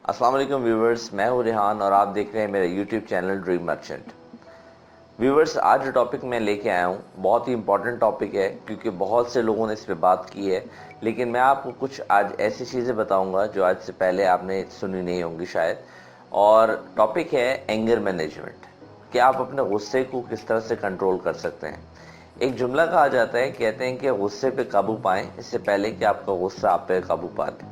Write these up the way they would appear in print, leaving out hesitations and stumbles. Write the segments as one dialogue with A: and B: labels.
A: अस्सलाम वालेकुम व्यूवर्स, मैं हूं रेहान और आप देख रहे हैं मेरा YouTube channel dream merchant. Viewers, आज जो टॉपिक मैं लेके आया हूं बहुत ही इंपॉर्टेंट टॉपिक है क्योंकि बहुत से लोगों ने इस पे बात की है, लेकिन मैं आपको कुछ आज ऐसी चीज़ें बताऊंगा जो आज से पहले आपने सुनी नहीं होंगी शायद। और टॉपिक है एंगर मैनेजमेंट, कि आप अपने गुस्से को किस तरह से कंट्रोल कर सकते हैं। एक जुमला कहा जाता है, कहते हैं कि गुस्से पे काबू पाएं इससे पहले कि आपका गुस्सा आप पे काबू पा ले।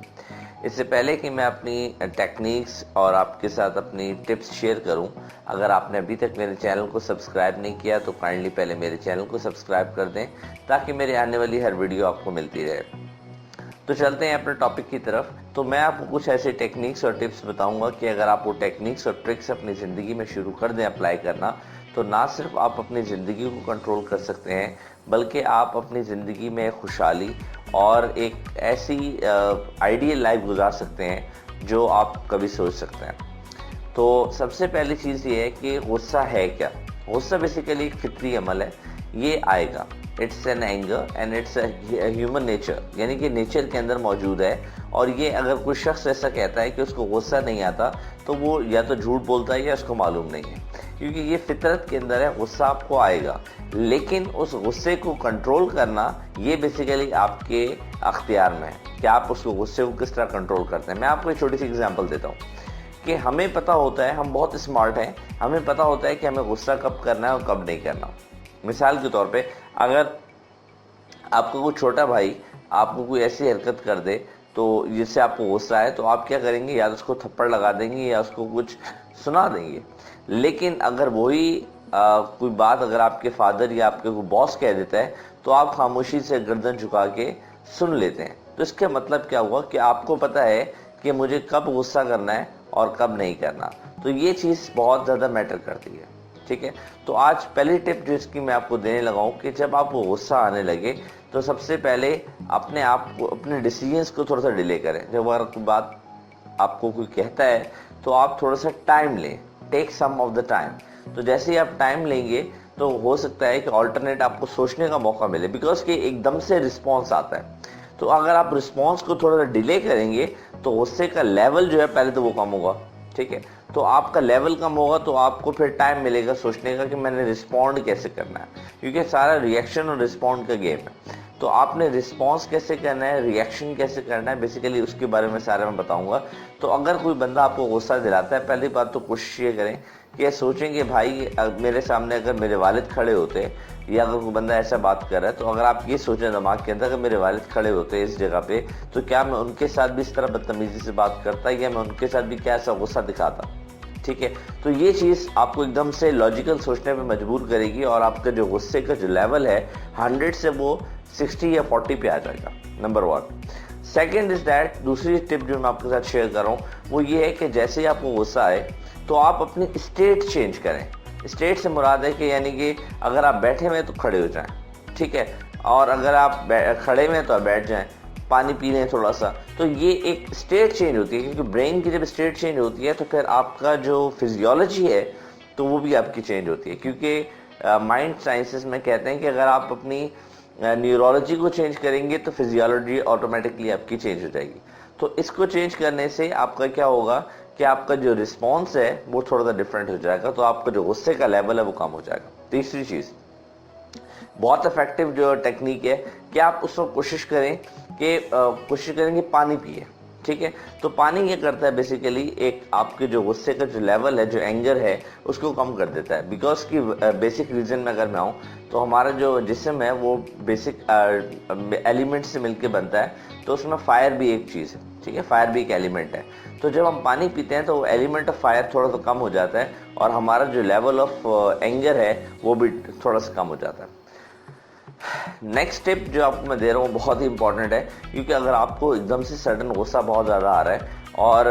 A: इससे पहले कि मैं अपनी टेक्निक्स और आपके साथ अपनी टिप्स शेयर करूं, अगर आपने अभी तक मेरे चैनल को सब्सक्राइब नहीं किया तो काइंडली पहले मेरे चैनल को सब्सक्राइब कर दें ताकि मेरे आने वाली हर वीडियो आपको मिलती रहे। तो चलते हैं अपने टॉपिक की तरफ। तो मैं आपको कुछ ऐसे टेक्निक्स और टिप्स बताऊंगा कि अगर आप वो टेक्निक्स और ट्रिक्स अपनी ज़िंदगी में शुरू कर दें अप्लाई करना, तो ना सिर्फ आप अपनी ज़िंदगी को कंट्रोल कर सकते हैं बल्कि आप अपनी ज़िंदगी में खुशहाली और एक ऐसी आइडियल लाइफ गुजार सकते हैं जो आप कभी सोच सकते हैं। तो सबसे पहली चीज़ ये है कि गुस्सा है क्या। गुस्सा बेसिकली एक फितरी अमल है, ये आएगा। It's an anger and it's human nature, यानी कि नेचर के अंदर मौजूद है। और ये अगर कोई शख्स ऐसा कहता है कि उसको गुस्सा नहीं आता तो वो या तो झूठ बोलता है या उसको मालूम नहीं है, क्योंकि ये फितरत के अंदर है। गुस्सा आपको आएगा, लेकिन उस गुस्से को कंट्रोल करना ये बेसिकली आपके अख्तियार में है कि आप उसको गुस्से को किस तरह कंट्रोल करते हैं। मैं आपको एक छोटी सी एग्जांपल देता हूँ कि हमें पता होता है, हम बहुत स्मार्ट हैं, हमें पता होता है कि हमें गुस्सा कब करना है और कब नहीं करना। मिसाल के तौर पे अगर आपका कोई छोटा भाई आपको कोई ऐसी हरकत कर दे तो जिससे आपको गुस्सा है, तो आप क्या करेंगे, या तो उसको थप्पड़ लगा देंगे या उसको कुछ सुना देंगे। लेकिन अगर वही कोई बात अगर आपके फादर या आपके कोई बॉस कह देता है तो आप खामोशी से गर्दन झुका के सुन लेते हैं। तो इसका मतलब क्या हुआ कि आपको पता है कि मुझे कब गुस्सा करना है और कब नहीं करना। तो ये चीज़ बहुत ज़्यादा मैटर करती है, ठीक है। तो आज पहली टिप जो इसकी मैं आपको देने लगा हूँ कि जब आपको गुस्सा आने लगे तो सबसे पहले अपने आप को, अपने डिसीजंस को थोड़ा सा डिले करें। जब अगर कोई बात आपको कोई कहता है तो आप थोड़ा सा टाइम लें, take some of the time. तो जैसे ही आप टाइम लेंगे तो हो सकता है कि ऑल्टरनेट आपको सोचने का मौका मिले, बिकॉज कि एकदम से रिस्पॉन्स आता है। तो अगर आप रिस्पॉन्स को थोड़ा सा डिले करेंगे तो गुस्से का लेवल जो है पहले तो वो कम होगा, ठीक है। तो आपका लेवल कम होगा तो आपको फिर टाइम मिलेगा सोचने का कि मैंने रिस्पॉन्ड कैसे करना है, क्योंकि सारा रिएक्शन और रिस्पॉन्ड का गेम है। तो आपने रिस्पॉन्स कैसे करना है, रिएक्शन कैसे करना है, बेसिकली उसके बारे में सारे मैं बताऊंगा। तो अगर कोई बंदा आपको गुस्सा दिलाता है, पहली बात तो कोशिश ये करें कि सोचें कि भाई मेरे सामने अगर मेरे वालिद खड़े होते या अगर कोई बंदा ऐसा बात कर रहा है, तो अगर आप ये सोचें दिमाग के अंदर कि मेरे वालिद खड़े होते इस जगह पे, तो क्या मैं उनके साथ भी इस तरह बदतमीजी से बात करता या मैं उनके साथ भी क्या ऐसा गुस्सा दिखाता, ठीक है। तो ये चीज़ आपको एकदम से लॉजिकल सोचने पे मजबूर करेगी और आपका जो गुस्से का जो लेवल है 100 से वो 60 या 40 पे आ जाएगा, नंबर 1। सेकेंड इज दैट, दूसरी टिप जो मैं आपके साथ शेयर कर रहा हूँ वो ये है कि जैसे ही आपको गुस्सा आए तो आप अपनी स्टेट चेंज करें। स्टेट से मुराद है कि यानी कि अगर आप बैठे हुए तो खड़े हो जाएं, ठीक है, और अगर आप खड़े हुए तो आप बैठ जाएं, पानी पी लें थोड़ा सा। तो ये एक स्टेट चेंज होती है, क्योंकि ब्रेन की जब स्टेट चेंज होती है तो फिर आपका जो फिजियोलॉजी है तो वो भी आपकी चेंज होती है, क्योंकि माइंड साइंसेस में कहते हैं कि अगर आप अपनी न्यूरोलॉजी को चेंज करेंगे तो फिजियोलॉजी ऑटोमेटिकली आपकी चेंज हो जाएगी। तो इसको चेंज करने से आपका क्या होगा कि आपका जो रिस्पॉन्स है वो थोड़ा सा डिफरेंट हो जाएगा, तो आपका जो गुस्से का लेवल है वो कम हो जाएगा। तीसरी चीज़, बहुत इफेक्टिव जो टेक्निक है कि आप उसको कोशिश करें कि पानी पिए, ठीक है। तो पानी ये करता है बेसिकली एक आपके जो गुस्से का जो लेवल है, जो एंगर है, उसको कम कर देता है। बिकॉज की बेसिक रीज़न में अगर मैं आऊँ तो हमारा जो जिस्म है वो बेसिक एलिमेंट से मिलके बनता है, तो उसमें फायर भी एक चीज़ है, ठीक है, फायर भी एक एलिमेंट है। तो जब हम पानी पीते हैं तो वो एलिमेंट ऑफ फायर थोड़ा सा कम हो जाता है और हमारा जो लेवल ऑफ एंगर है वो भी थोड़ा सा कम हो जाता है। नेक्स्ट टिप जो आपको मैं दे रहा हूँ बहुत ही इंपॉर्टेंट है, क्योंकि अगर आपको एकदम से सडन गुस्सा बहुत ज़्यादा आ रहा है और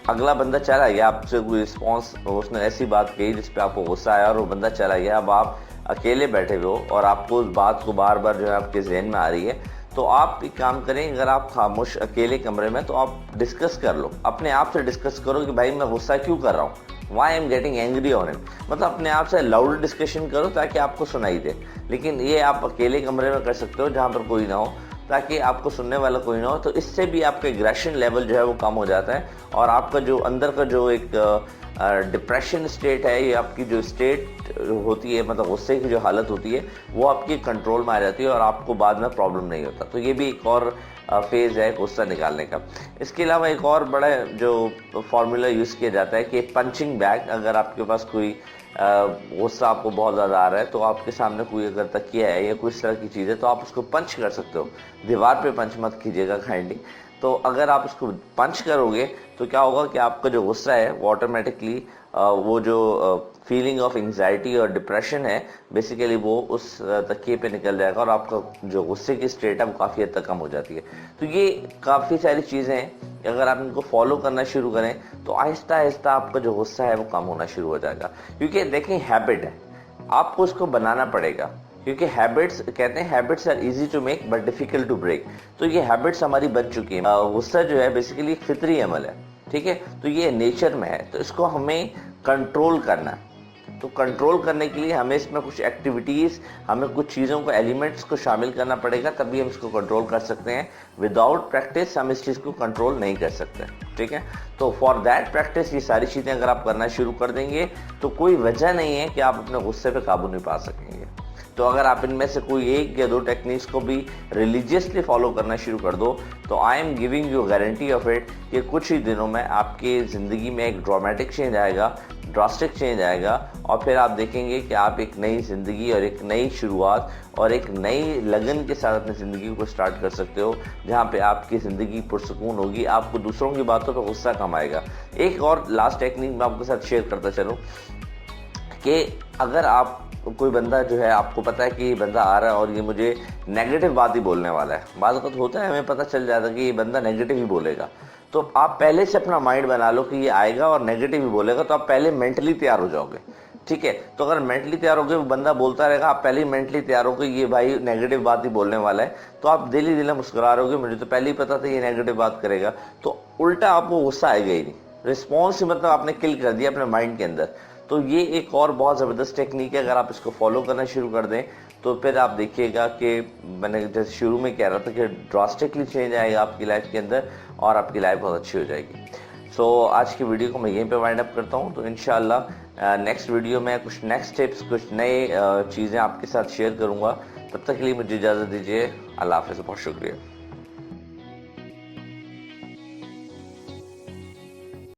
A: अगला बंदा चला गया, आपसे कोई रिस्पॉन्स, उसने ऐसी बात कही जिस पे आपको गुस्सा आया और वो बंदा चला गया, अब आप अकेले बैठे हुए हो और आपको उस बात को बार बार जो है आपके जहन में आ रही है, तो आप एक काम करें, अगर आप खामोश अकेले कमरे में तो आप डिस्कस कर लो, अपने आप से डिस्कस करो कि भाई मैं गुस्सा क्यों कर रहा हूँ, why am getting angry on him. मतलब अपने आप से लाउड डिस्कशन करो ताकि आपको सुनाई दे। लेकिन ये आप अकेले कमरे में कर सकते हो जहाँ पर कोई ना हो, تاکہ آپ کو سننے والا کوئی نہ ہو. تو اس سے بھی آپ کا ایگریشن لیول جو ہے وہ کم ہو جاتا ہے, اور آپ کا جو اندر کا جو ایک ڈپریشن اسٹیٹ ہے, یہ آپ کی جو اسٹیٹ ہوتی ہے, مطلب غصے کی جو حالت ہوتی ہے, وہ آپ کی کنٹرول میں آ جاتی ہے اور آپ کو بعد میں پرابلم نہیں ہوتا. تو یہ بھی ایک اور فیز ہے غصہ نکالنے کا. اس کے علاوہ ایک اور بڑا جو فارمولا یوز کیا جاتا ہے کہ پنچنگ بیگ. اگر آپ کے پاس کوئی غصہ آپ کو بہت زیادہ آ رہا ہے, تو آپ کے سامنے کوئی اگر تکیہ ہے یا کوئی اس طرح کی چیز ہے, تو آپ اس کو پنچ کر سکتے ہو. دیوار پہ پنچ مت کیجیے گا کائنڈلی. تو اگر آپ اس کو پنچ کرو گے تو کیا ہوگا کہ آپ کا جو غصہ ہے وہ آٹومیٹکلی وہ جو فیلنگ آف انگزائٹی اور ڈپریشن ہے بیسیکلی وہ اس تکیے پہ نکل جائے گا, اور آپ کا جو غصے کی اسٹیٹ ہے وہ کافی حد تک کم ہو جاتی ہے. تو یہ کافی ساری چیزیں ہیں, اگر آپ ان کو فالو کرنا شروع کریں تو آہستہ آہستہ آپ کا جو غصہ ہے وہ کم ہونا شروع ہو جائے گا. کیونکہ دیکھیں ہیبٹ ہے, آپ کو اس کو بنانا پڑے گا, کیونکہ ہیبٹس کہتے ہیں habits are easy to make but difficult to break. تو یہ ہیبٹس ہماری بن چکی ہیں. غصہ جو ہے بیسیکلی ایک فطری عمل ہے, ٹھیک ہے, تو یہ نیچر میں ہے, تو اس کو ہمیں کنٹرول کرنا ہے. تو کنٹرول کرنے کے لیے ہمیں اس میں کچھ ایکٹیویٹیز, ہمیں کچھ چیزوں کو ایلیمنٹس کو شامل کرنا پڑے گا, تبھی ہم اس کو کنٹرول کر سکتے ہیں. وداؤٹ پریکٹس ہم اس چیز کو کنٹرول نہیں کر سکتے, ٹھیک ہے. تو فار دیٹ پریکٹس یہ ساری چیزیں اگر آپ کرنا شروع کر دیں گے تو کوئی وجہ نہیں ہے کہ آپ اپنے غصے پہ قابو نہیں پا سکیں گے. تو اگر آپ ان میں سے کوئی ایک یا دو ٹیکنیکس کو بھی ریلیجیسلی فالو کرنا شروع کر دو, تو I am giving you guarantee of it کہ کچھ ہی دنوں میں آپ کی زندگی میں ایک ڈرامیٹک چینج آئے گا, ڈراسٹک چینج آئے گا, اور پھر آپ دیکھیں گے کہ آپ ایک نئی زندگی اور ایک نئی شروعات اور ایک نئی لگن کے ساتھ اپنی زندگی کو سٹارٹ کر سکتے ہو, جہاں پہ آپ کی زندگی پرسکون ہوگی, آپ کو دوسروں کی باتوں پہ غصہ کم آئے گا. ایک اور لاسٹ ٹیکنیک میں آپ کے ساتھ شیئر کرتا چلوں کہ اگر آپ کوئی بندہ جو ہے, آپ کو پتا ہے کہ یہ بندہ آ رہا ہے اور یہ مجھے نیگیٹو بات ہی بولنے والا ہے, بعض اوقات ہوتا ہے ہمیں پتہ چل جاتا ہے کہ یہ بندہ نیگیٹو ہی بولے گا, تو آپ پہلے سے اپنا مائنڈ بنا لو کہ یہ آئے گا اور نیگیٹو ہی بولے گا, تو آپ پہلے مینٹلی تیار ہو جاؤ گے, ٹھیک ہے. تو اگر مینٹلی تیار ہو گئے, وہ بندہ بولتا رہے گا, آپ پہلے ہی مینٹلی تیار ہو گئے یہ بھائی نیگیٹو بات ہی بولنے والا ہے, تو آپ دل ہی دل مسکرا رہے ہو گے, مجھے تو پہلے ہی پتا تھا یہ نیگیٹو بات کرے گا. تو الٹا آپ کو غصہ آئے گا ہی نہیں, رسپانس ہی مطلب آپ نے کل کر دیا اپنے مائنڈ کے اندر. تو یہ ایک اور بہت زبردست ٹیکنیک ہے, اگر آپ اس کو فالو کرنا شروع کر دیں تو پھر آپ دیکھیے گا کہ میں نے جیسے شروع میں کہہ رہا تھا کہ ڈراسٹکلی چینج آئے گا آپ کی لائف کے اندر, اور آپ کی لائف بہت اچھی ہو جائے گی. سو آج کی ویڈیو کو میں یہیں پہ وائنڈ اپ کرتا ہوں. تو انشاءاللہ نیکسٹ ویڈیو میں کچھ نیکسٹ ٹپس, کچھ نئے چیزیں آپ کے ساتھ شیئر کروں گا. تب تک کے لیے مجھے اجازت دیجیے. اللہ حافظ, بہت شکریہ.